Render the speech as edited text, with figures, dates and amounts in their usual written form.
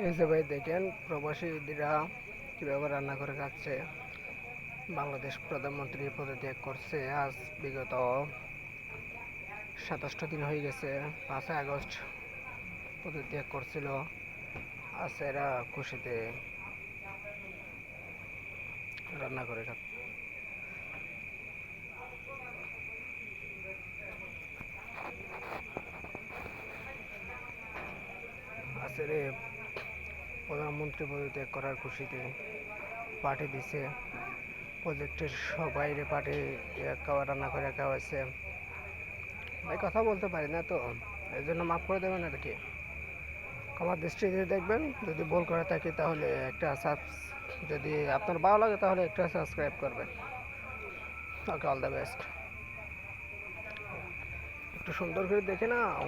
এই যে ভাই দেখেন প্রবাসীরা কীভাবে রান্না করে খাচ্ছে। বাংলাদেশ প্রধানমন্ত্রী পদত্যাগ করছে আজ বিগত ২৭টা দিন হয়ে গেছে। ৫ই আগস্ট পদত্যাগ করছিল। আজ এরা খুশিতে রান্না করে খাচ্ছে। আজ এর প্রধানমন্ত্রী পদত্যাগ করার খুশিতে পার্টি দিছে। প্রজেক্টের সবাইরে পার্টি খাওয়া রান্না করে খাওয়াইছে। ভাই কথা বলতে পারি না তো, এই জন্য মাফ করে দেবেন আর কি। আমার দৃষ্টিতে দেখবেন, যদি ভুল করে থাকি তাহলে একটা যদি আপনার ভালো লাগে তাহলে একটা সাবস্ক্রাইব করবেন। ওকে, অল দ্য বেস্ট। একটু সুন্দর করে দেখে নাও।